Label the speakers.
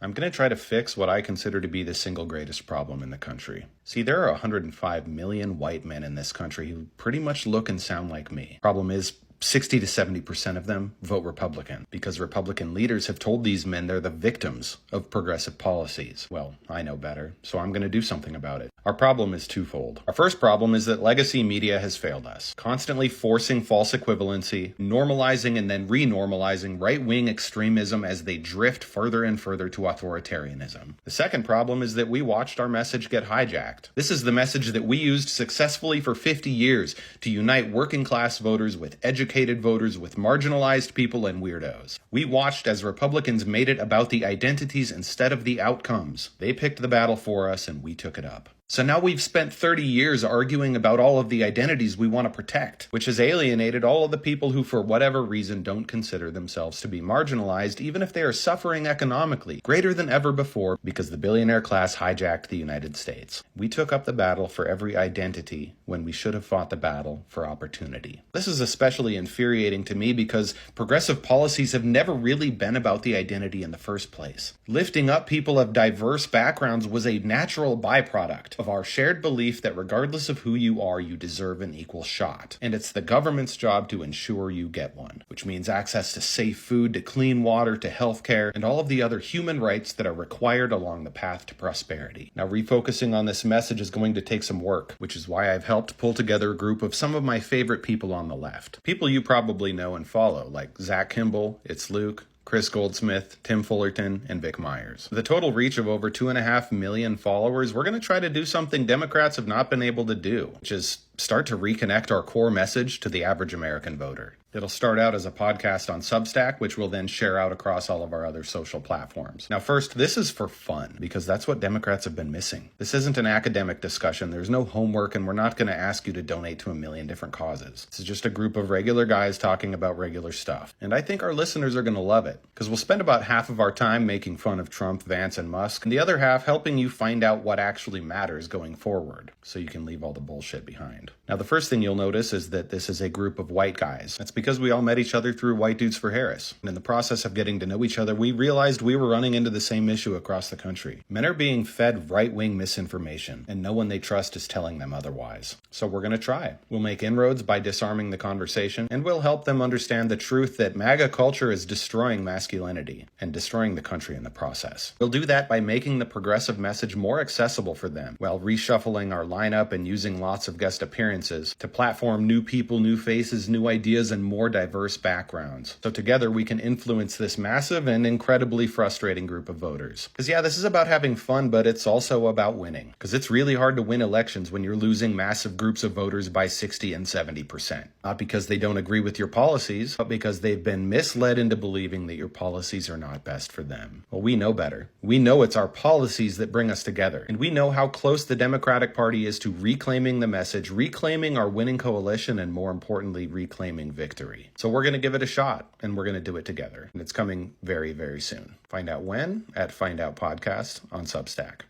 Speaker 1: I'm going to try to fix what I consider to be the single greatest problem in the country. See, there are 105 million white men in this country who pretty much look and sound like me. Problem is, 60 to 70% of them vote Republican because Republican leaders have told these men they're the victims of progressive policies. Well, I know better, so I'm going to do something about it. Our problem is twofold. Our first problem is that legacy media has failed us, constantly forcing false equivalency, normalizing and then renormalizing right-wing extremism as they drift further and further to authoritarianism. The second problem is that we watched our message get hijacked. This is the message that we used successfully for 50 years to unite working-class voters with educated voters, with marginalized people and weirdos. We watched as Republicans made it about the identities instead of the outcomes. They picked the battle for us and we took it up. So now we've spent 30 years arguing about all of the identities we want to protect, which has alienated all of the people who for whatever reason don't consider themselves to be marginalized, even if they are suffering economically, greater than ever before because the billionaire class hijacked the United States. We took up the battle for every identity when we should have fought the battle for opportunity. This is especially infuriating to me because progressive policies have never really been about the identity in the first place. Lifting up people of diverse backgrounds was a natural byproduct of our shared belief that regardless of who you are, you deserve an equal shot. And it's the government's job to ensure you get one, which means access to safe food, to clean water, to healthcare, and all of the other human rights that are required along the path to prosperity. Now, refocusing on this message is going to take some work, which is why I've helped pull together a group of some of my favorite people on the left. People you probably know and follow, like Zach Kimball, It's Luke, Chris Goldsmith, Tim Fullerton, and Vic Myers. With a total reach of over 2.5 million followers, we're going to try to do something Democrats have not been able to do, which is start to reconnect our core message to the average American voter. It'll start out as a podcast on Substack, which we'll then share out across all of our other social platforms. Now, first, this is for fun, because that's what Democrats have been missing. This isn't an academic discussion. There's no homework, and we're not going to ask you to donate to a million different causes. This is just a group of regular guys talking about regular stuff. And I think our listeners are going to love it, because we'll spend about half of our time making fun of Trump, Vance, and Musk, and the other half helping you find out what actually matters going forward, so you can leave all the bullshit behind. Now, the first thing you'll notice is that this is a group of white guys. That's because we all met each other through White Dudes for Harris. And in the process of getting to know each other, we realized we were running into the same issue across the country. Men are being fed right-wing misinformation, and no one they trust is telling them otherwise. So we're going to try. We'll make inroads by disarming the conversation, and we'll help them understand the truth that MAGA culture is destroying masculinity and destroying the country in the process. We'll do that by making the progressive message more accessible for them, while reshuffling our lineup and using lots of guest appearances to platform new people, new faces, new ideas, and more diverse backgrounds. So together we can influence this massive and incredibly frustrating group of voters. Because yeah, this is about having fun, but it's also about winning. Because it's really hard to win elections when you're losing massive groups of voters by 60 and 70%. Not because they don't agree with your policies, but because they've been misled into believing that your policies are not best for them. Well, we know better. We know it's our policies that bring us together. And we know how close the Democratic Party is to reclaiming the message, reclaiming our winning coalition, and more importantly, reclaiming victory. So we're going to give it a shot, and we're going to do it together. And it's coming very, very soon. Find out when at Find Out Podcast on Substack.